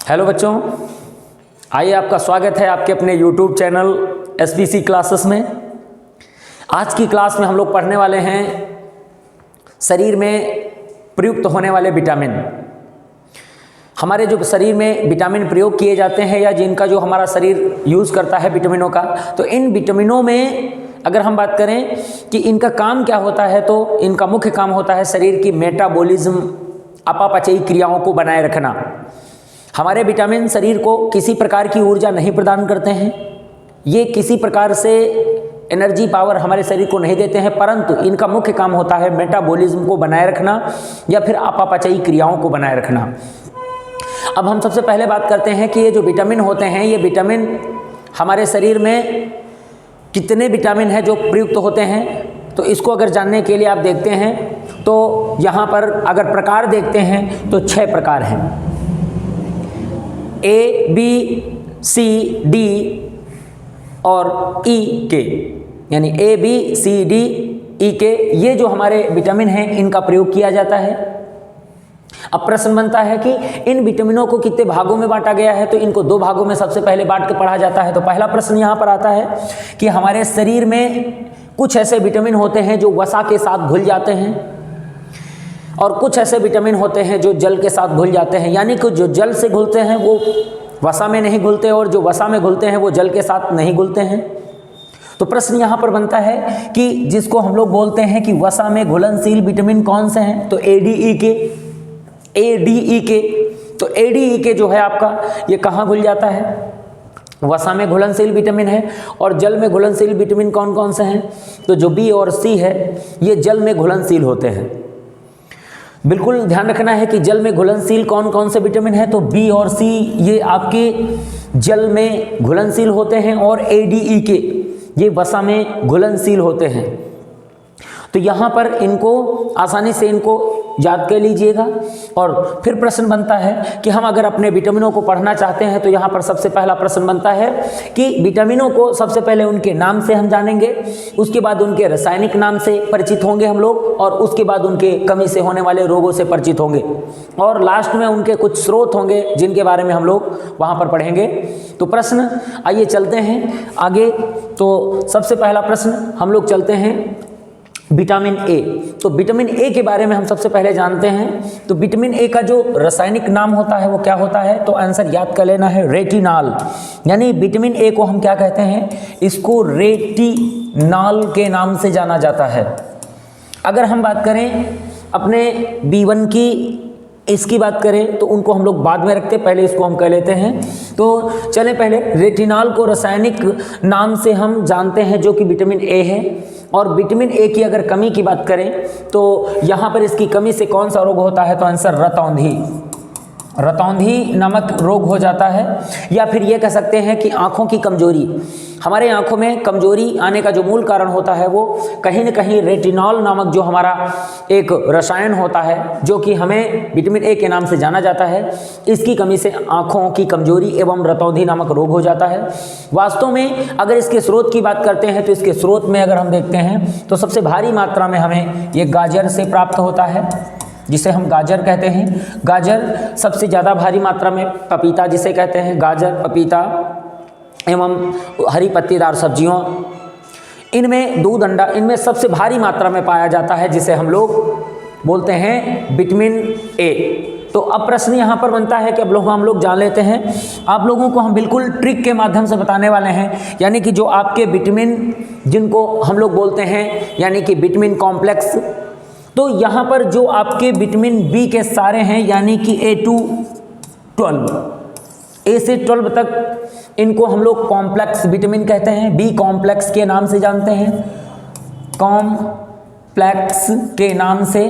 Hello बच्चों, आइए आपका स्वागत है आपके अपने YouTube चैनल SPC क्लासेस में। आज की क्लास में हम लोग पढ़ने वाले हैं शरीर में प्रयुक्त होने वाले विटामिन। हमारे जो शरीर में विटामिन प्रयोग किए जाते हैं या जिनका जो हमारा शरीर यूज़ करता है विटामिनों का, तो इन विटामिनों में अगर हम बात करें कि इनका काम क्या होता है, तो इनका मुख्य काम होता है शरीर की मेटाबॉलिज्म, अपापचयी क्रियाओं को बनाए रखना। हमारे विटामिन शरीर को किसी प्रकार की ऊर्जा नहीं प्रदान करते हैं, ये किसी प्रकार से एनर्जी पावर हमारे शरीर को नहीं देते हैं, परंतु इनका मुख्य काम होता है मेटाबॉलिज्म को बनाए रखना या फिर अपापचयी क्रियाओं को बनाए रखना। अब हम सबसे पहले बात करते हैं कि ये जो विटामिन होते हैं, ये विटामिन हमारे शरीर में कितने विटामिन हैं जो प्रयुक्त होते हैं। तो इसको अगर जानने के लिए आप देखते हैं तो यहाँ पर अगर प्रकार देखते हैं तो 6 प्रकार हैं। A, B, C, D और E के, यानी A, B, C, D, E के ये जो हमारे विटामिन हैं इनका प्रयोग किया जाता है। अब प्रश्न बनता है कि इन विटामिनों को कितने भागों में बांटा गया है, तो इनको 2 भागों में सबसे पहले बांट के पढ़ा जाता है। तो पहला प्रश्न यहाँ पर आता है कि हमारे शरीर में कुछ ऐसे विटामिन होते हैं जो वसा के साथ घुल जाते हैं और कुछ ऐसे विटामिन होते हैं जो जल के साथ घुल जाते हैं, यानी कि जो जल से घुलते हैं वो वसा में नहीं घुलते और जो वसा में घुलते हैं वो जल के साथ नहीं घुलते हैं। तो प्रश्न यहाँ पर बनता है कि जिसको हम लोग बोलते हैं कि वसा में घुलनशील विटामिन कौन से हैं, तो ADE के तो ADE के जो है आपका ये कहाँ घुल जाता है, वसा में घुलनशील विटामिन है। और जल में घुलनशील विटामिन कौन कौन से हैं, तो जो B और C है ये जल में घुलनशील होते हैं। बिल्कुल ध्यान रखना है कि जल में घुलनशील कौन कौन से विटामिन है, तो B और C ये आपके जल में घुलनशील होते हैं और ADE के ये वसा में घुलनशील होते हैं। तो यहाँ पर इनको आसानी से इनको याद कर लीजिएगा। और फिर प्रश्न बनता है कि हम अगर अपने विटामिनों को पढ़ना चाहते हैं तो यहाँ पर सबसे पहला प्रश्न बनता है कि विटामिनों को सबसे पहले उनके नाम से हम जानेंगे, उसके बाद उनके रासायनिक नाम से परिचित होंगे हम लोग, और उसके बाद उनके कमी से होने वाले रोगों से परिचित होंगे, और लास्ट में उनके कुछ स्रोत होंगे जिनके बारे में हम लोग वहाँ पर पढ़ेंगे। तो प्रश्न आइए चलते हैं आगे। तो सबसे पहला प्रश्न हम लोग चलते हैं विटामिन ए। तो विटामिन ए के बारे में हम सबसे पहले जानते हैं। तो विटामिन ए का जो रासायनिक नाम होता है वो क्या होता है, तो आंसर याद कर लेना है रेटिनॉल। यानी विटामिन ए को हम क्या कहते हैं, इसको रेटिनॉल के नाम से जाना जाता है। अगर हम बात करें अपने B1 की, इसकी बात करें तो उनको हम लोग बाद में रखते, पहले इसको हम कह लेते हैं। तो चलें पहले रेटिनॉल को रासायनिक नाम से हम जानते हैं जो कि विटामिन ए है। और विटामिन ए की अगर कमी की बात करें तो यहाँ पर इसकी कमी से कौन सा रोग होता है, तो आंसर रतौंधी नामक रोग हो जाता है। या फिर ये कह सकते हैं कि आँखों की कमजोरी, हमारे आँखों में कमजोरी आने का जो मूल कारण होता है वो कहीं न कहीं रेटिनॉल नामक जो हमारा एक रसायन होता है जो कि हमें विटामिन ए के नाम से जाना जाता है, इसकी कमी से आँखों की कमजोरी एवं रतौंधी नामक रोग हो जाता है। वास्तव में अगर इसके स्रोत की बात करते हैं तो इसके स्रोत में अगर हम देखते हैं तो सबसे भारी मात्रा में हमें ये गाजर से प्राप्त होता है, जिसे हम गाजर कहते हैं। गाजर सबसे ज़्यादा भारी मात्रा में, पपीता जिसे कहते हैं, गाजर, पपीता एवं हरी पत्तीदार सब्जियों, इनमें दूध, अंडा, इनमें सबसे भारी मात्रा में पाया जाता है, जिसे हम लोग बोलते हैं विटामिन ए। तो अब प्रश्न यहाँ पर बनता है कि अब हम लोग जान लेते हैं। आप लोगों को हम बिल्कुल ट्रिक के माध्यम से बताने वाले हैं, यानी कि जो आपके विटामिन जिनको हम लोग बोलते हैं यानी कि विटामिन कॉम्प्लेक्स, तो यहाँ पर जो आपके विटामिन बी के सारे हैं यानी कि A to 12, A से 12 तक इनको हम लोग कॉम्प्लेक्स विटामिन कहते हैं, बी कॉम्प्लेक्स के नाम से जानते हैं, कॉम्प्लेक्स के नाम से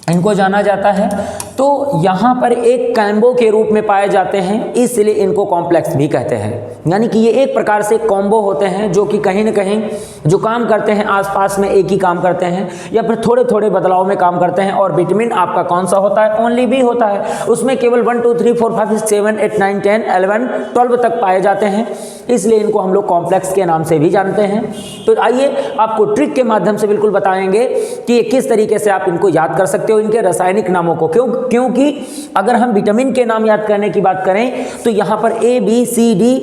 इनको जाना जाता है। तो यहाँ पर एक कॉम्बो के रूप में पाए जाते हैं, इसलिए इनको कॉम्प्लेक्स भी कहते हैं। यानी कि ये एक प्रकार से कॉम्बो होते हैं जो कि कहीं न कहीं जो काम करते हैं आसपास में एक ही काम करते हैं या फिर थोड़े थोड़े बदलाव में काम करते हैं। और विटामिन आपका कौन सा होता है, ओनली बी होता है, उसमें केवल 1 2 3 4 5 6 7 8 9 10 11 12 तक पाए जाते हैं, इसलिए इनको हम लोग कॉम्प्लेक्स के नाम से भी जानते हैं। तो आइए आपको ट्रिक के माध्यम से बिल्कुल बताएंगे कि किस तरीके से आप इनको याद कर सकते हो, इनके रासायनिक नामों को। क्यों क्योंकि अगर हम विटामिन के नाम याद करने की बात करें तो यहाँ पर A B C D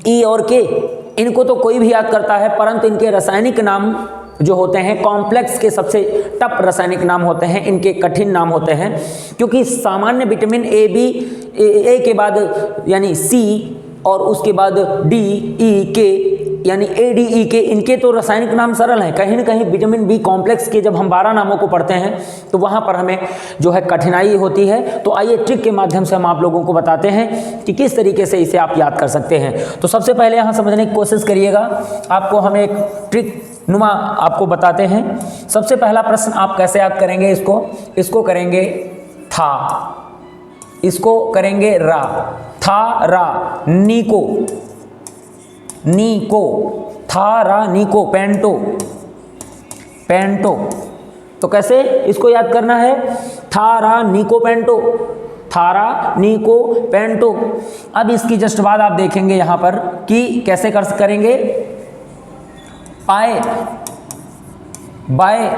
E और के, इनको तो कोई भी याद करता है, परंतु इनके रासायनिक नाम जो होते हैं कॉम्प्लेक्स के सबसे टफ रासायनिक नाम होते हैं, इनके कठिन नाम होते हैं। क्योंकि सामान्य विटामिन ए बी ए के बाद यानी सी और उसके बाद डी ई के यानी ए डी ई के, इनके तो रासायनिक नाम सरल हैं। कहीं ना कहीं विटामिन बी कॉम्प्लेक्स के जब हम 12 नामों को पढ़ते हैं तो वहाँ पर हमें जो है कठिनाई होती है। तो आइए ट्रिक के माध्यम से हम आप लोगों को बताते हैं कि किस तरीके से इसे आप याद कर सकते हैं। तो सबसे पहले यहाँ समझने की कोशिश करिएगा, आपको हम एक ट्रिक नुमा आपको बताते हैं। सबसे पहला प्रश्न आप कैसे याद करेंगे इसको करेंगे था, इसको करेंगे रा, था रा नीको, नीको था रा नीको, पेंटो, पेंटो। तो कैसे इसको याद करना है, था रा नीको पेंटो, थारा नीको पेंटो। अब इसकी जस्ट बाद आप देखेंगे यहाँ पर कि कैसे करेंगे, पाए बाय।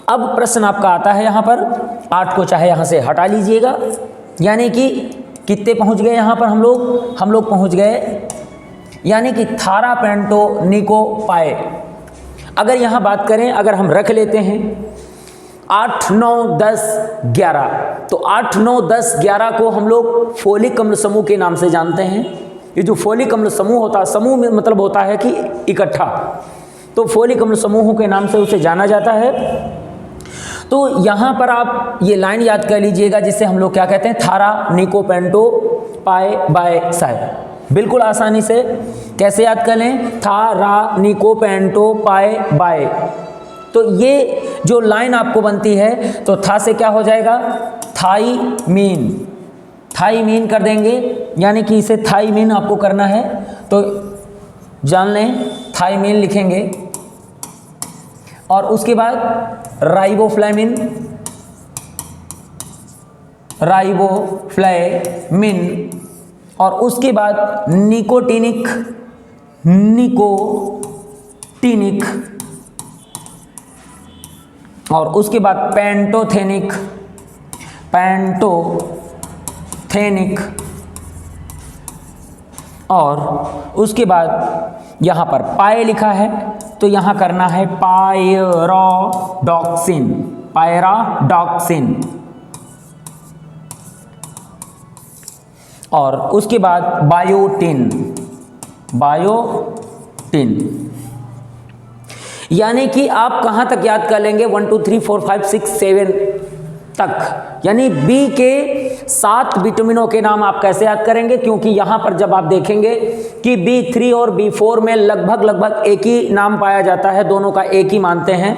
अब प्रश्न आपका आता है यहाँ पर 8 को चाहे यहाँ से हटा लीजिएगा, यानी कि कितने पहुँच गए यहाँ पर हम लोग पहुँच गए यानी कि थारा पेंटो निको पाए। अगर यहाँ बात करें, अगर हम रख लेते हैं 8 9 10 11, तो 8 9 10 11 को हम लोग फोलिक अम्ल समूह के नाम से जानते हैं। ये जो फोलिक अम्ल समूह होता है, समूह में मतलब होता है कि इकट्ठा, तो फोलिक अम्ल समूहों के नाम से उसे जाना जाता है। तो यहाँ पर आप ये लाइन याद कर लीजिएगा जिससे हम लोग क्या कहते हैं, थारा नीको पेंटो पाए बाय साय। बिल्कुल आसानी से कैसे याद कर लें, थारा नीको पेंटो पाए बाय। तो ये जो लाइन आपको बनती है तो था से क्या हो जाएगा, थाई मीन, थाई मीन कर देंगे, यानी कि इसे थाई मीन आपको करना है तो जान लें, थाई मीन लिखेंगे। और उसके बाद राइबोफ्लेविन, राइबोफ्लेविन, और उसके बाद निकोटिनिक, निकोटिनिक, और उसके बाद पेंटोथेनिक, पेंटोथेनिक, और उसके बाद यहाँ पर पाए लिखा है तो यहाँ करना है पायरोडॉक्सिन, पायराडॉक्सिन, और उसके बाद बायोटिन, बायोटिन। यानी कि आप कहाँ तक याद कर लेंगे, 1 2 3 4 5 6 7 तक, यानी बी के 7 विटामिनों के नाम आप कैसे याद करेंगे, क्योंकि यहाँ पर जब आप देखेंगे कि B3 और B4 में लगभग एक ही नाम पाया जाता है, दोनों का एक ही मानते हैं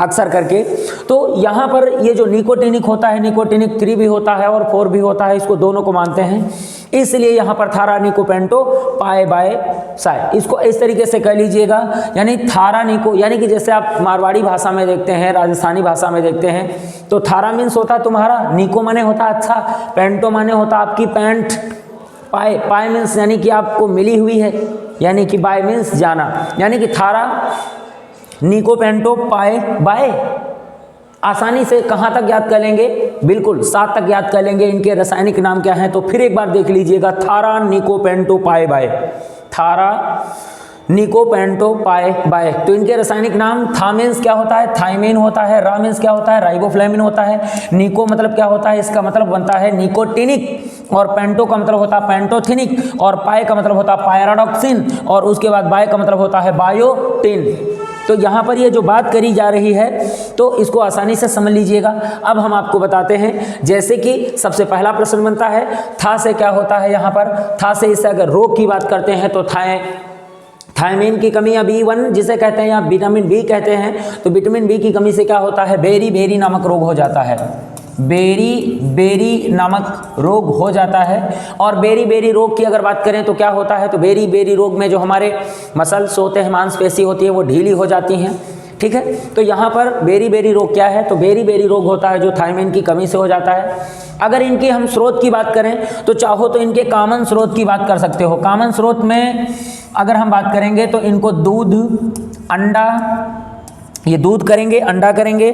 अक्सर करके। तो यहाँ पर ये जो निकोटिनिक होता है, निकोटिनिक 3 भी होता है और 4 भी होता है, इसको दोनों को मानते हैं, इसलिए यहाँ पर थारा निको पेंटो पाए बाय साय। इसको इस तरीके से कर लीजिएगा, यानी थारा निको, यानी कि जैसे आप मारवाड़ी भाषा में देखते हैं, राजस्थानी भाषा में देखते हैं, तो थारा मीन्स होता है तुम्हारा, निको माने होता अच्छा, पेंटो माने होता आपकी पैंट, पाए, पाए मीन्स यानी कि आपको मिली हुई है, यानी कि बाय मीन्स जाना, यानी कि थारा निको पेंटो पाए बाय। आसानी से कहाँ तक याद कर लेंगे, बिल्कुल 7 तक याद कर लेंगे। इनके रासायनिक नाम क्या हैं तो फिर एक बार देख लीजिएगा, थारा निको पेंटो पाए बाय, थारा निको पेंटो पाए बाय। तो इनके रासायनिक नाम, था मीन्स क्या होता है, थाइमिन होता है, रा मीन्स क्या होता है, राइबोफ्लेविन होता है, निको मतलब क्या होता है, इसका मतलब बनता है निकोटिनिक, और पेंटो का मतलब होता है पेंटोथिनिक, और पाए का मतलब होता है पायराडॉक्सिन, और उसके बाद बाय का मतलब होता है बायोटिन। तो यहाँ पर ये जो बात करी जा रही है तो इसको आसानी से समझ लीजिएगा। अब हम आपको बताते हैं, जैसे कि सबसे पहला प्रश्न बनता है, था से क्या होता है, यहाँ पर था से इससे अगर रोग की बात करते हैं तो थायमीन की कमी या B1 जिसे कहते हैं या विटामिन बी कहते हैं, तो विटामिन बी की कमी से क्या होता है, बेरी नामक रोग हो जाता है, बेरी नामक रोग हो जाता है। और बेरी रोग की अगर बात करें तो क्या होता है, तो बेरी रोग में जो हमारे मसल्स होते हैं, मांसपेशी होती है, वो ढीली हो जाती हैं, ठीक है। तो यहाँ पर बेरी रोग क्या है, तो बेरी रोग होता है जो थायमीन की कमी से हो जाता है। अगर इनकी हम स्रोत की बात करें तो चाहो तो इनके कॉमन स्रोत की बात कर सकते हो। कॉमन स्रोत में अगर हम बात करेंगे तो इनको दूध, अंडा, ये दूध करेंगे, अंडा करेंगे,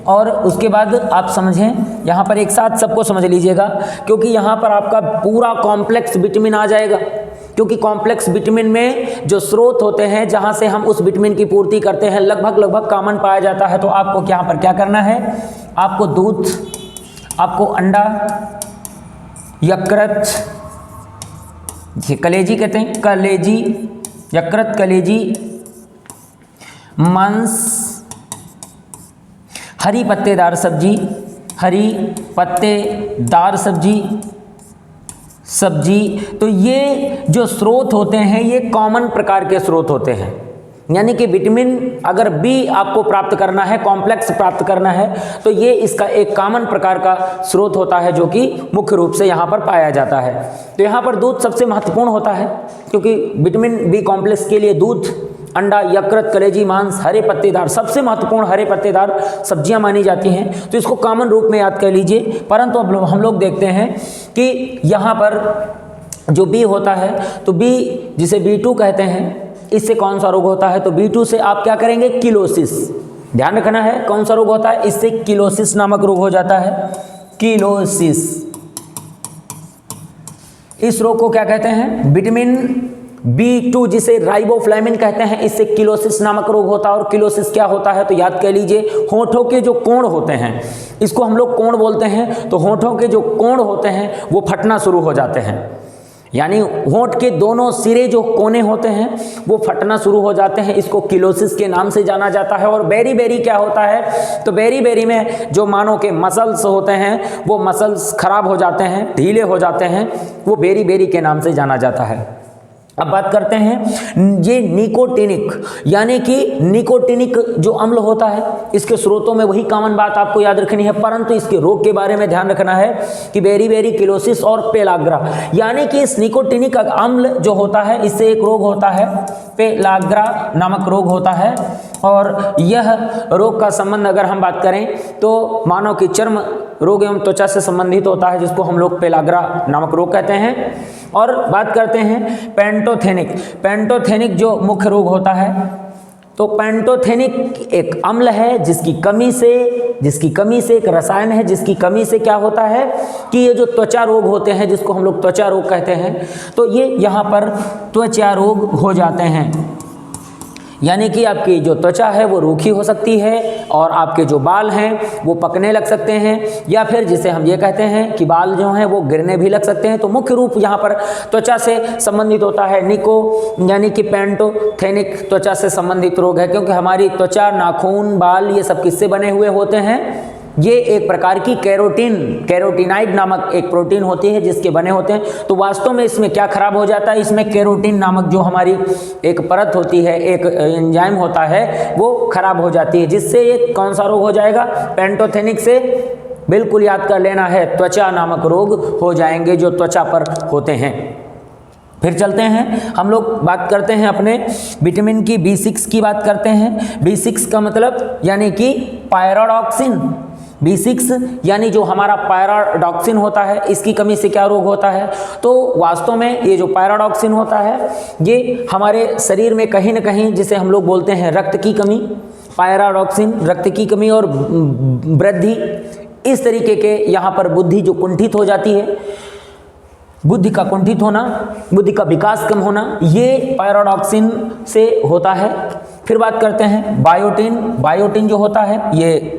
और उसके बाद आप समझें यहाँ पर एक साथ सबको समझ लीजिएगा, क्योंकि यहाँ पर आपका पूरा कॉम्प्लेक्स विटामिन आ जाएगा। क्योंकि कॉम्प्लेक्स विटामिन में जो स्रोत होते हैं जहाँ से हम उस विटामिन की पूर्ति करते हैं लगभग कॉमन पाया जाता है। तो आपको यहाँ पर क्या करना है, आपको दूध, आपको अंडा, यकृत, कलेजी कहते हैं, कलेजी, यकृत, कलेजी, मांस, हरी पत्तेदार सब्जी, हरी पत्तेदार सब्जी। तो ये जो स्रोत होते हैं ये कॉमन प्रकार के स्रोत होते हैं। यानी कि विटामिन अगर बी आपको प्राप्त करना है, कॉम्प्लेक्स प्राप्त करना है, तो ये इसका एक कॉमन प्रकार का स्रोत होता है जो कि मुख्य रूप से यहाँ पर पाया जाता है। तो यहाँ पर दूध सबसे महत्वपूर्ण होता है, क्योंकि विटामिन बी कॉम्प्लेक्स के लिए दूध, अंडा, यकृत, कलेजी, मांस, हरे पत्तेदार, सबसे महत्वपूर्ण हरे पत्तेदार सब्जियां मानी जाती हैं। तो इसको कॉमन रूप में याद कर लीजिए। परंतु अब हम लोग देखते हैं कि यहाँ पर जो बी होता है, तो बी जिसे B2 कहते हैं, इससे कौन सा रोग होता है, तो B2 से आप क्या करेंगे, किलोसिस। ध्यान रखना है कौन सा रोग होता है, इससे किलोसिस नामक रोग हो जाता है, किलोसिस। इस रोग को क्या कहते हैं, विटामिन B2 जिसे राइबोफ्लेविन कहते हैं, इससे किलोसिस नामक रोग होता है। और किलोसिस क्या होता है, तो याद कर लीजिए, होठों के जो कोण होते हैं, इसको हम लोग कोण बोलते हैं। तो होठों के जो कोण होते हैं वो फटना शुरू हो जाते हैं। यानी होंठ के दोनों सिरे जो कोने होते हैं वो फटना शुरू हो जाते हैं। इसको किलोसिस के नाम से जाना जाता है। और बेरी क्या होता है, तो बेरी में जो मानव के मसल्स होते हैं वो मसल्स खराब हो जाते हैं, ढीले हो जाते हैं, वो बेरी के नाम से जाना जाता है। अब बात करते हैं ये निकोटिनिक, यानी कि निकोटिनिक जो अम्ल होता है, इसके स्रोतों में वही कॉमन बात आपको याद रखनी है, परंतु इसके रोग के बारे में ध्यान रखना है कि बेरी किलोसिस और पेलाग्रा। यानी कि इस निकोटिनिक अम्ल जो होता है, इससे एक रोग होता है, पेलाग्रा नामक रोग होता है। और यह रोग का संबंध अगर हम बात करें तो मानव की चर्म रोग एवं त्वचा से संबंधित होता है, जिसको हम लोग पेलाग्रा नामक रोग कहते हैं। और बात करते हैं पेंटोथेनिक जो मुख्य रोग होता है, तो पेंटोथेनिक एक अम्ल है जिसकी कमी से एक रसायन है, जिसकी कमी से क्या होता है कि ये जो त्वचा रोग होते हैं, जिसको हम लोग त्वचा रोग कहते हैं, तो ये यहाँ पर त्वचा रोग हो जाते हैं। यानी कि आपकी जो त्वचा है वो रूखी हो सकती है और आपके जो बाल हैं वो पकने लग सकते हैं, या फिर जिसे हम ये कहते हैं कि बाल जो हैं वो गिरने भी लग सकते हैं। तो मुख्य रूप यहाँ पर त्वचा से संबंधित होता है। यानी कि पेंटोथेनिक त्वचा से संबंधित रोग है, क्योंकि हमारी त्वचा, नाखून, बाल ये सब किससे बने हुए होते हैं, ये एक प्रकार की कैरोटीनाइड नामक एक प्रोटीन होती है जिसके बने होते हैं। तो वास्तव में इसमें क्या खराब हो जाता है, इसमें कैरोटीन नामक जो हमारी एक परत होती है, एक एंजाइम होता है, वो खराब हो जाती है, जिससे ये कौन सा रोग हो जाएगा, पेंटोथेनिक से बिल्कुल याद कर लेना है, त्वचा नामक रोग हो जाएंगे जो त्वचा पर होते हैं। फिर चलते हैं, हम लोग बात करते हैं अपने विटामिन की B6 की बात करते हैं। B6 का मतलब यानी कि पायरोडॉक्सिन। B6 यानी जो हमारा पायरोडॉक्सिन होता है, इसकी कमी से क्या रोग होता है, तो वास्तव में ये जो पायरोडॉक्सिन होता है ये हमारे शरीर में कहीं ना कहीं, जिसे हम लोग बोलते हैं रक्त की कमी, पायरोडॉक्सिन रक्त की कमी और वृद्धि, इस तरीके के यहाँ पर बुद्धि जो कुंठित हो जाती है, बुद्धि का कुंठित होना, बुद्धि का विकास कम होना, ये पायरोडॉक्सिन से होता है। फिर बात करते हैं बायोटिन जो होता है ये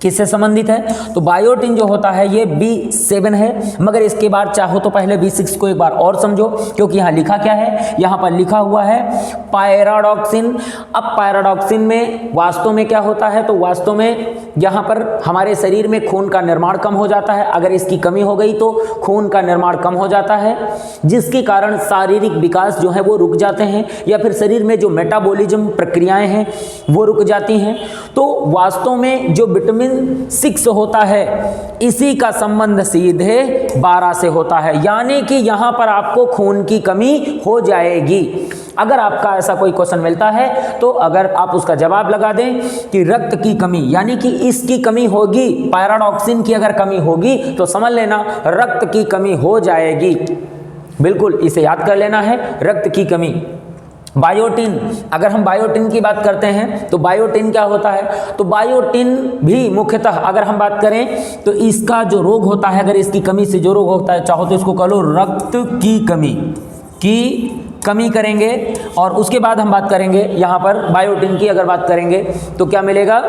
किससे संबंधित है, तो बायोटिन जो होता है ये B7 है। मगर इसके बाद चाहो तो पहले B6 को एक बार और समझो, क्योंकि यहाँ लिखा क्या है, यहाँ पर लिखा हुआ है पायरोडॉक्सिन। अब पायरोडॉक्सिन में वास्तव में क्या होता है, तो वास्तव में यहाँ पर हमारे शरीर में खून का निर्माण कम हो जाता है। अगर इसकी कमी हो गई तो खून का निर्माण कम हो जाता है, जिसके कारण शारीरिक विकास जो है वो रुक जाते हैं, या फिर शरीर में जो मेटाबॉलिज्म प्रक्रियाएं हैं वो रुक जाती हैं। तो वास्तव में जो विटामिन 6 होता है, इसी का संबंध सीधे 12 से होता है। यानी कि यहाँ पर आपको खून की कमी हो जाएगी। अगर आपका ऐसा कोई क्वेश्चन मिलता है तो अगर आप उसका जवाब लगा दें कि रक्त की कमी, यानी कि इसकी कमी होगी, पायरोडॉक्सिन की अगर कमी होगी तो समझ लेना रक्त की कमी हो जाएगी। बिल्कुल इसे याद कर लेना है, रक्त की कमी। बायोटिन, अगर हम बायोटिन की बात करते हैं तो बायोटिन क्या होता है, तो बायोटिन भी मुख्यतः अगर हम बात करें तो इसका जो रोग होता है, अगर इसकी कमी से जो रोग होता है, चाहो तो इसको कह लो रक्त की कमी करेंगे। और उसके बाद हम बात करेंगे यहाँ पर बायोटिन की अगर बात करेंगे तो क्या मिलेगा,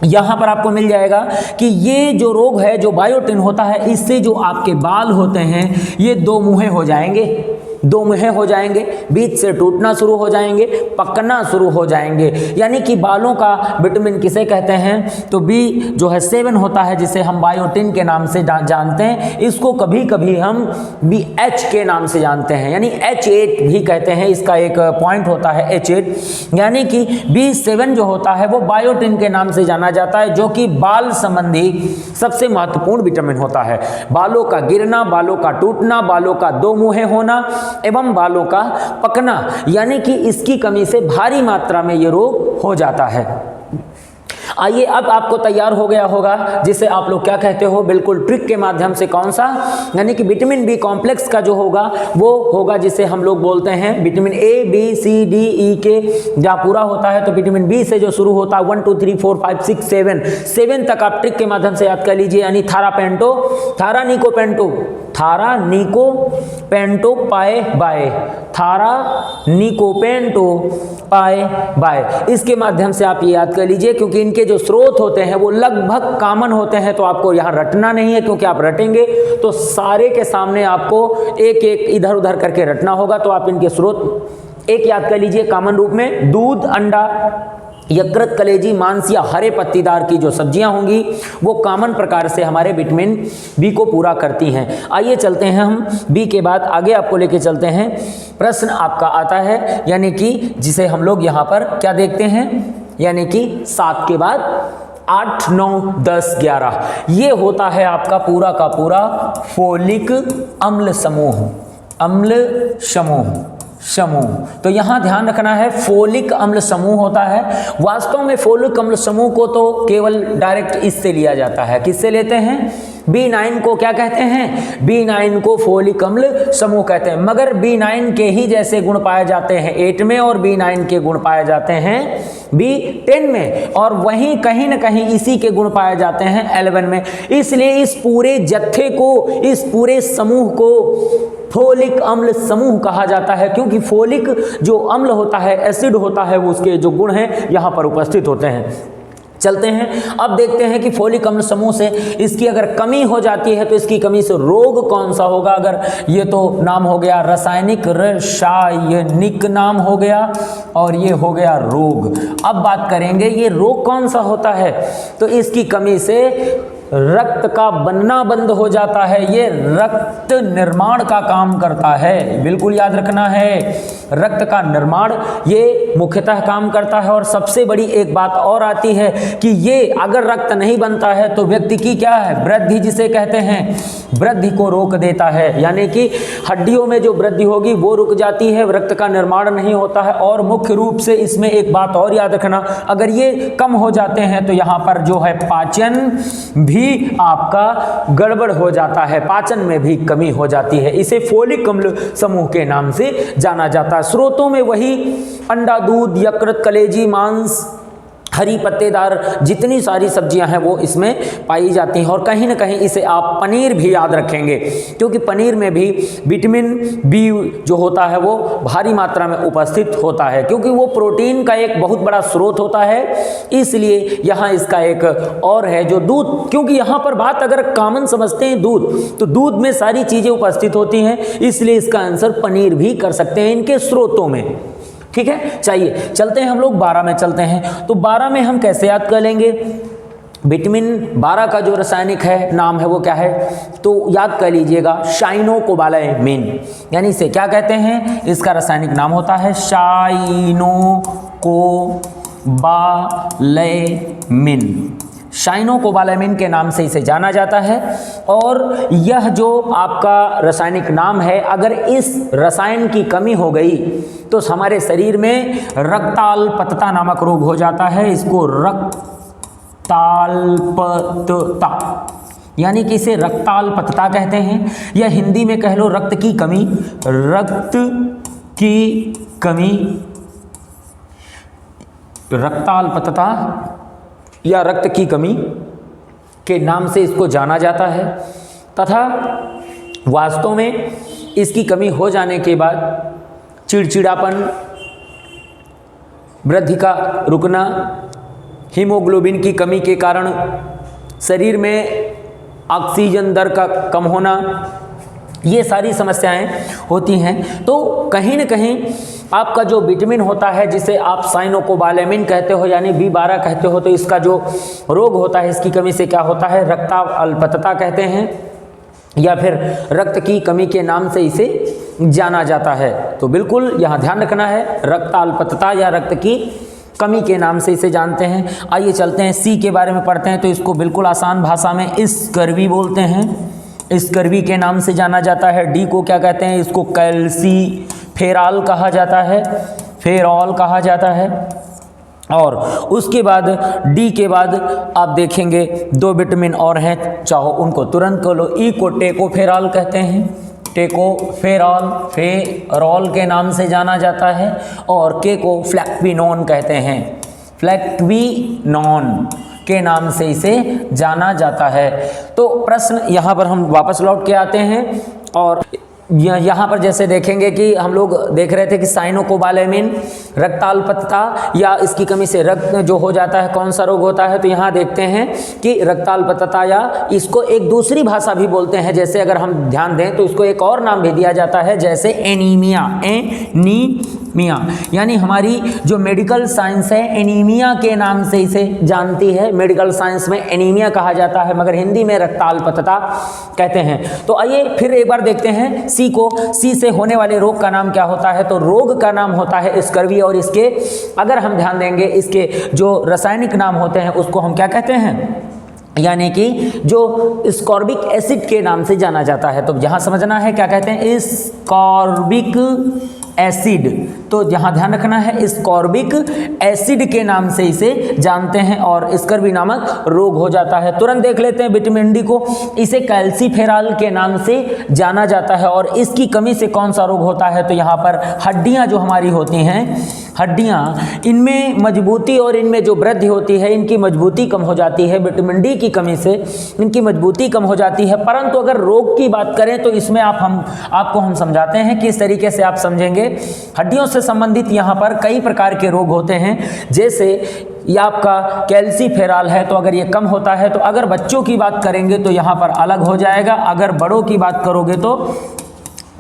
यहाँ पर आपको मिल जाएगा कि ये जो रोग है, जो बायोटिन होता है, इससे जो आपके बाल होते हैं ये दो मुँहे हो जाएंगे, दो मुँहे हो जाएंगे, बीच से टूटना शुरू हो जाएंगे, पकना शुरू हो जाएंगे। यानी कि बालों का विटामिन किसे कहते हैं, तो बी जो है 7 होता है, जिसे हम बायोटिन के नाम से जानते हैं। इसको कभी कभी हम BH के नाम से जानते हैं, यानी H8 भी कहते हैं। इसका एक पॉइंट होता है H8, यानी कि B7 जो होता है वो बायोटिन के नाम से जाना जाता है, जो कि बाल संबंधी सबसे महत्वपूर्ण विटामिन होता है। बालों का गिरना, बालों का टूटना, बालों का दो मुँहे होना एवं बालों का पकना, यानी कि इसकी कमी से भारी मात्रा में ये रोग हो जाता है। आइए अब आपको तैयार हो गया होगा, जिसे आप लोग क्या कहते हो, बिल्कुल ट्रिक के माध्यम से, कौन सा, यानी कि विटामिन बी कॉम्प्लेक्स का जो होगा वो होगा जिसे हम लोग बोलते हैं vitamin A B C D E के जहाँ पूरा होता है, तो विटामिन बी से जो शुरू होता है 1 2 3 4 5 6 7 तक आप ट्रिक के माध्यम से याद कर लीजिए, यानी थारानिकोपेंटो पाए बाय, इसके माध्यम से आप ये याद कर लीजिए, क्योंकि इनके जो स्रोत होते हैं वो लगभग कॉमन होते हैं, तो आपको यहाँ रटना नहीं है, क्योंकि आप रटेंगे तो सारे के सामने आपको एक एक इधर उधर करके रटना होगा। तो आप इनके स्रोत एक याद कर लीजिए कॉमन रूप में, दूध, अंडा, यकृत, कलेजी, मांस या हरे पत्तीदार की जो सब्जियां होंगी वो कॉमन प्रकार से हमारे विटामिन बी को पूरा करती हैं। आइए चलते हैं हम बी के बाद आगे आपको लेके चलते हैं। प्रश्न आपका आता है, यानी कि जिसे हम लोग यहाँ पर क्या देखते हैं, यानी कि 7 के बाद 8 9 10 11, ये होता है आपका पूरा का पूरा फोलिक अम्ल समूह। तो यहाँ ध्यान रखना है, फोलिक अम्ल समूह होता है। वास्तव में फोलिक अम्ल समूह को तो केवल डायरेक्ट इससे लिया जाता है, किससे लेते हैं, B9 को क्या कहते हैं, B9 को फोलिक अम्ल समूह कहते हैं। मगर B9 के ही जैसे गुण पाए जाते हैं 8 में, और B9 के गुण पाए जाते हैं B10 में, और वहीं कहीं न कहीं इसी के गुण पाए जाते हैं 11 में। इसलिए इस पूरे जत्थे को, इस पूरे समूह को फोलिक अम्ल समूह कहा जाता है, क्योंकि फोलिक जो अम्ल होता है, एसिड होता है, वो उसके जो गुण हैं यहाँ पर उपस्थित होते हैं। चलते हैं अब देखते हैं कि फोलिक अम्ल समूह से इसकी अगर कमी हो जाती है तो इसकी कमी से रोग कौन सा होगा। अगर ये तो नाम हो गया रासायनिक नाम हो गया, और ये हो गया रोग। अब बात करेंगे ये रोग कौन सा होता है, तो इसकी कमी से रक्त का बनना बंद हो जाता है, ये रक्त निर्माण का काम करता है, बिल्कुल याद रखना है, रक्त का निर्माण ये मुख्यतः काम करता है। और सबसे बड़ी एक बात और आती है कि ये अगर रक्त नहीं बनता है तो व्यक्ति की क्या है, वृद्धि जिसे कहते हैं, वृद्धि को रोक देता है, यानी कि हड्डियों में जो वृद्धि होगी वो रुक जाती है, रक्त का निर्माण नहीं होता है। और मुख्य रूप से इसमें एक बात और याद रखना, अगर ये कम हो जाते हैं तो यहाँ पर जो है पाचन भी आपका गड़बड़ हो जाता है, पाचन में भी कमी हो जाती है। इसे फोलिक अम्ल समूह के नाम से जाना जाता है। स्रोतों में वही अंडा, दूध, यकृत, कलेजी, मांस, हरी पत्तेदार जितनी सारी सब्जियां हैं वो इसमें पाई जाती हैं। और कहीं ना कहीं इसे आप पनीर भी याद रखेंगे, क्योंकि पनीर में भी विटामिन बी जो होता है वो भारी मात्रा में उपस्थित होता है, क्योंकि वो प्रोटीन का एक बहुत बड़ा स्रोत होता है। इसलिए यहाँ इसका एक और है जो दूध, क्योंकि यहाँ पर बात अगर कॉमन समझते हैं दूध, तो दूध में सारी चीज़ें उपस्थित होती हैं, इसलिए इसका आंसर पनीर भी कर सकते हैं इनके स्रोतों में। ठीक है, चाहिए चलते हैं हम लोग 12 में चलते हैं। तो 12 में हम कैसे याद कर लेंगे, विटामिन 12 का जो रासायनिक है नाम है वो क्या है, तो याद कर लीजिएगा साइनोकोबालामिन, यानी इसे क्या कहते हैं, इसका रासायनिक नाम होता है साइनोकोबालामिन। साइनोकोबालामिन के नाम से इसे जाना जाता है। और यह जो आपका रासायनिक नाम है, अगर इस रसायन की कमी हो गई तो हमारे शरीर में रक्ताल्पता नामक रोग हो जाता है। इसको रक्ताल्पता, यानी कि इसे रक्ताल्पता कहते हैं, या हिंदी में कह लो रक्त की कमी, रक्त की कमी, रक्ताल्पता या रक्त की कमी के नाम से इसको जाना जाता है, तथा वास्तव में इसकी कमी हो जाने के बाद चिड़चिड़ापन, वृद्धि का रुकना, हीमोग्लोबिन की कमी के कारण शरीर में ऑक्सीजन दर का कम होना, ये सारी समस्याएं होती हैं। तो कहीं न कहीं आपका जो विटामिन होता है, जिसे आप साइनोकोबालेमिन कहते हो यानी B12 कहते हो, तो इसका जो रोग होता है इसकी कमी से क्या होता है, रक्ताल्पता कहते हैं या फिर रक्त की कमी के नाम से इसे जाना जाता है। तो बिल्कुल यहाँ ध्यान रखना है, रक्ताल्पता या रक्त की कमी के नाम से इसे जानते हैं। आइए चलते हैं सी के बारे में पढ़ते हैं। तो इसको बिल्कुल आसान भाषा में स्कर्वी बोलते हैं, स्कर्वी के नाम से जाना जाता है। डी को क्या कहते हैं, इसको कैल्सीफेरॉल कहा जाता है, फेरॉल कहा जाता है। और उसके बाद डी के बाद आप देखेंगे 2 विटामिन और हैं, चाहो उनको तुरंत कर लो। ई को टेकोफेरॉल कहते हैं, टेकोफेरॉल, फेरॉल के नाम से जाना जाता है। और के को फ्लैक्विनोन कहते हैं, फ्लैक्विनोन के नाम से इसे जाना जाता है। तो प्रश्न यहाँ पर हम वापस लौट के आते हैं और यहाँ पर जैसे देखेंगे कि हम लोग देख रहे थे कि साइनोकोबालेमिन, रक्ताल्पता या इसकी कमी से रक्त जो हो जाता है, कौन सा रोग होता है। तो यहाँ देखते हैं कि रक्ताल्पता या इसको एक दूसरी भाषा भी बोलते हैं, जैसे अगर हम ध्यान दें तो इसको एक और नाम भी दिया जाता है, जैसे एनीमिया, एनीमिया यानी हमारी जो मेडिकल साइंस है एनीमिया के नाम से इसे जानती है। मेडिकल साइंस में एनीमिया कहा जाता है, मगर हिंदी में रक्ताल्पता कहते हैं। तो आइए फिर एक बार देखते हैं सी को। सी से होने वाले रोग का नाम क्या होता है, तो रोग का नाम होता है स्कर्वी। और इसके अगर हम ध्यान देंगे, इसके जो रासायनिक नाम होते हैं उसको हम क्या कहते हैं, यानी कि जो स्कॉर्बिक एसिड के नाम से जाना जाता है। तो यहाँ समझना है क्या कहते हैं, स्कॉर्बिक एसिड। तो यहाँ ध्यान रखना है, स्कॉर्बिक एसिड के नाम से इसे जानते हैं और स्कर्वी नामक रोग हो जाता है। तुरंत देख लेते हैं विटामिन डी को, इसे कैल्सीफेरॉल के नाम से जाना जाता है। और इसकी कमी से कौन सा रोग होता है, तो यहाँ पर हड्डियाँ जो हमारी होती हैं, हड्डियाँ, इनमें मजबूती और इनमें जो वृद्धि होती है, इनकी मजबूती कम हो जाती है। विटामिन डी की कमी से इनकी मजबूती कम हो जाती है। परंतु अगर रोग की बात करें तो इसमें आपको हम समझाते हैं कि इस तरीके से आप समझेंगे। हड्डियों से संबंधित यहाँ पर कई प्रकार के रोग होते हैं, जैसे ये आपका कैल्सीफेरॉल है, तो अगर ये कम होता है तो अगर बच्चों की बात करेंगे तो यहाँ पर अलग हो जाएगा, अगर बड़ों की बात करोगे तो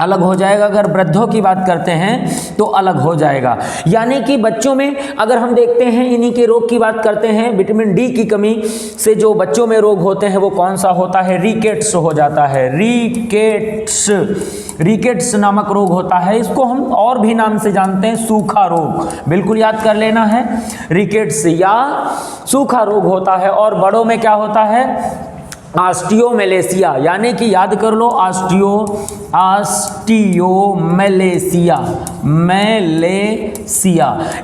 अलग हो जाएगा, अगर वृद्धों की बात करते हैं तो अलग हो जाएगा। यानी कि बच्चों में अगर हम देखते हैं, इन्हीं के रोग की बात करते हैं, विटामिन डी की कमी से जो बच्चों में रोग होते हैं वो कौन सा होता है, रिकेट्स हो जाता है। रिकेट्स नामक रोग होता है। इसको हम और भी नाम से जानते हैं, सूखा रोग। बिल्कुल याद कर लेना है, रिकेट्स या सूखा रोग होता है। और बड़ों में क्या होता है, ऑस्टियोमेलेसिया, यानी कि याद कर लो, ऑस्टियोमेलेसिया,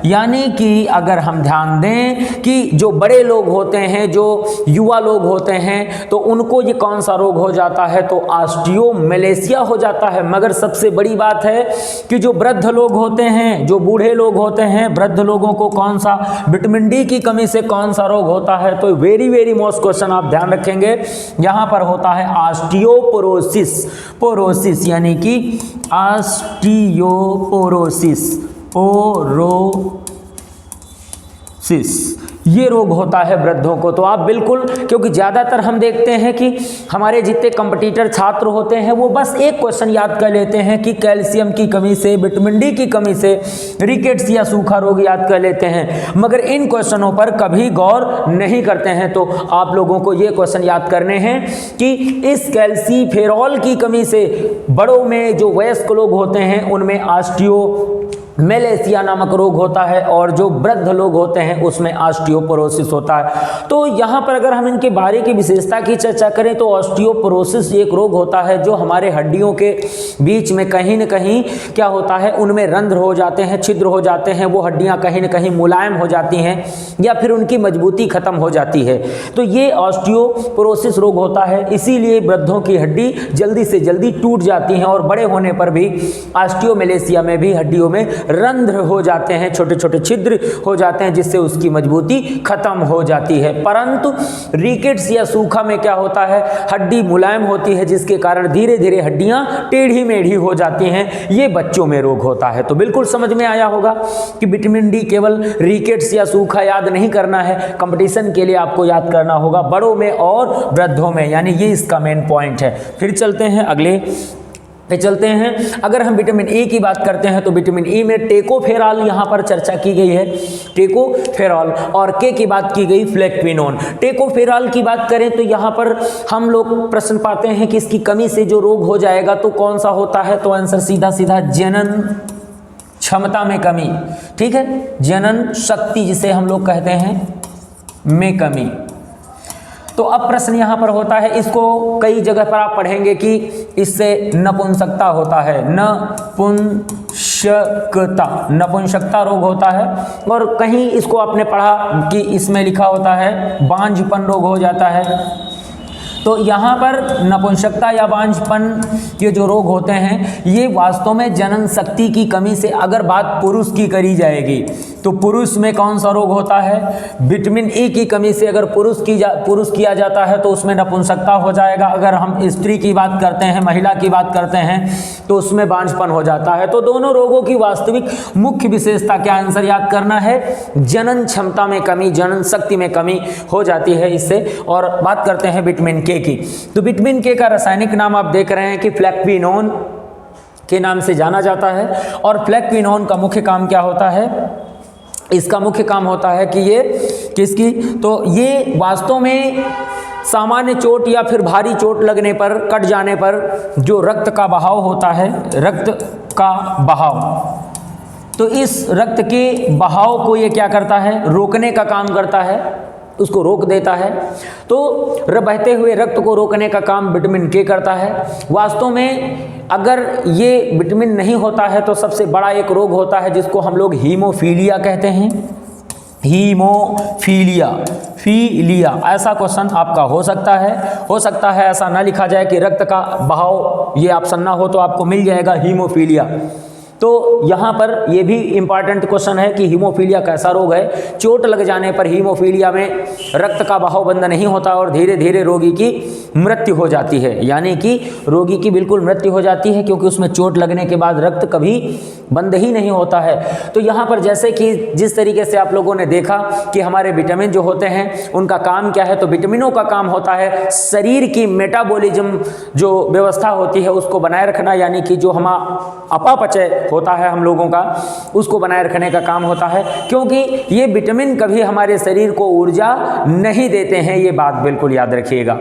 यानी कि अगर हम ध्यान दें कि जो बड़े लोग होते हैं, जो युवा लोग होते हैं, तो उनको ये कौन सा रोग हो जाता है, तो ऑस्टियोमेलेसिया हो जाता है। मगर सबसे बड़ी बात है कि जो वृद्ध लोग होते हैं, जो बूढ़े लोग होते हैं, वृद्ध लोगों को कौन सा विटामिन डी की कमी से कौन सा रोग होता है, तो वेरी मोस्ट क्वेश्चन आप ध्यान रखेंगे, यहाँ पर होता है ऑस्टियोपोरोसिस, यानी कि ऑस्टियोपोरोसिस, ये रोग होता है वृद्धों को। तो आप बिल्कुल, क्योंकि ज़्यादातर हम देखते हैं कि हमारे जितने कंपटीटर छात्र होते हैं वो बस एक क्वेश्चन याद कर लेते हैं कि कैल्शियम की कमी से, विटामिन डी की कमी से रिकेट्स या सूखा रोग याद कर लेते हैं, मगर इन क्वेश्चनों पर कभी गौर नहीं करते हैं। तो आप लोगों को ये क्वेश्चन याद करने हैं कि इस कैल्सीफेरॉल की कमी से बड़ों में जो वयस्क लोग होते हैं उनमें मेलेसिया नामक रोग होता है, और जो वृद्ध लोग होते हैं उसमें ऑस्टियोपोरोसिस होता है। तो यहाँ पर अगर हम इनके बारे की विशेषता की चर्चा करें तो ऑस्टियोपोरोसिस एक रोग होता है जो हमारे हड्डियों के बीच में कहीं न कहीं क्या होता है, उनमें रंध्र हो जाते हैं, छिद्र हो जाते हैं, वो हड्डियाँ कहीं न कहीं मुलायम हो जाती हैं या फिर उनकी मजबूती खत्म हो जाती है। तो ये ऑस्टियोपोरोसिस रोग होता है, इसीलिए वृद्धों की हड्डी जल्दी से जल्दी टूट जाती हैं और बड़े होने पर भी ऑस्टियोमेलेसिया में भी हड्डियों में रंध्र हो जाते हैं, छोटे छोटे छिद्र हो जाते हैं, जिससे उसकी मजबूती खत्म हो जाती है। परंतु रिकेट्स या सूखा में क्या होता है, हड्डी मुलायम होती है, जिसके कारण धीरे धीरे हड्डियां टेढ़ी मेढ़ी हो जाती हैं। ये बच्चों में रोग होता है। तो बिल्कुल समझ में आया होगा कि विटामिन डी केवल रिकेट्स या सूखा याद नहीं करना है, कंपटीशन के लिए आपको याद करना होगा बड़ों में और वृद्धों में, यानी ये इसका मेन पॉइंट है। फिर चलते हैं अगले पे चलते हैं। अगर हम विटामिन ए की बात करते हैं तो विटामिन ई में टेकोफेरॉल यहाँ पर चर्चा की गई है, टेकोफेरॉल, और के की बात की गई फ्लेक्विनोन। टेकोफेरॉल की बात करें तो यहाँ पर हम लोग प्रश्न पाते हैं कि इसकी कमी से जो रोग हो जाएगा तो कौन सा होता है, तो आंसर सीधा सीधा जनन क्षमता में कमी, ठीक है, जनन शक्ति जिसे हम लोग कहते हैं में कमी। तो अब प्रश्न यहाँ पर होता है, इसको कई जगह पर आप पढ़ेंगे कि इससे नपुंसकता होता है, नपुंसकता रोग होता है, और कहीं इसको आपने पढ़ा कि इसमें लिखा होता है बांझपन रोग हो जाता है। तो यहाँ पर नपुंसकता या बांझपन के जो रोग होते हैं ये वास्तव में जनन शक्ति की कमी से, अगर बात पुरुष की करी जाएगी तो पुरुष में कौन सा रोग होता है, विटामिन ए की कमी से अगर पुरुष किया जाता है तो उसमें नपुंसकता हो जाएगा। अगर हम स्त्री की बात करते हैं, महिला की बात करते हैं तो उसमें बांझपन हो जाता है। तो दोनों रोगों की वास्तविक मुख्य विशेषता क्या, आंसर याद करना है, जनन क्षमता में कमी, जनन शक्ति में कमी हो जाती है इससे। और बात करते हैं विटामिन के की, तो विटामिन के का रासायनिक नाम आप देख रहे हैं कि फ्लेक्विनोन के नाम से जाना जाता है। और फ्लेक्विनोन का मुख्य काम क्या होता है, इसका मुख्य काम होता है कि ये किसकी, तो ये वास्तव में सामान्य चोट या फिर भारी चोट लगने पर, कट जाने पर जो रक्त का बहाव होता है, रक्त का बहाव, तो इस रक्त के बहाव को ये क्या करता है, रोकने का काम करता है, उसको रोक देता है। तो बहते हुए रक्त को रोकने का काम विटामिन के करता है। वास्तव में अगर ये विटामिन नहीं होता है तो सबसे बड़ा एक रोग होता है जिसको हम लोग हीमोफीलिया कहते हैं, हीमोफीलिया। ऐसा क्वेश्चन आपका हो सकता है ऐसा ना लिखा जाए कि रक्त का बहाव, ये ऑप्शन ना हो तो आपको मिल जाएगा हीमोफीलिया। तो यहाँ पर ये भी इम्पॉर्टेंट क्वेश्चन है कि हीमोफीलिया कैसा रोग है। चोट लग जाने पर हीमोफीलिया में रक्त का बहाव बंद नहीं होता और धीरे धीरे रोगी की मृत्यु हो जाती है, यानी कि रोगी की बिल्कुल मृत्यु हो जाती है, क्योंकि उसमें चोट लगने के बाद रक्त कभी बंद ही नहीं होता है। तो यहाँ पर जैसे कि जिस तरीके से आप लोगों ने देखा कि हमारे विटामिन जो होते हैं उनका काम क्या है, तो विटामिनों का काम होता है शरीर की मेटाबॉलिज्म जो व्यवस्था होती है उसको बनाए रखना, यानी कि जो अपापचय होता है हम लोगों का उसको बनाए रखने का काम होता है, क्योंकि ये विटामिन कभी हमारे शरीर को ऊर्जा नहीं देते हैं, ये बात बिल्कुल याद रखिएगा।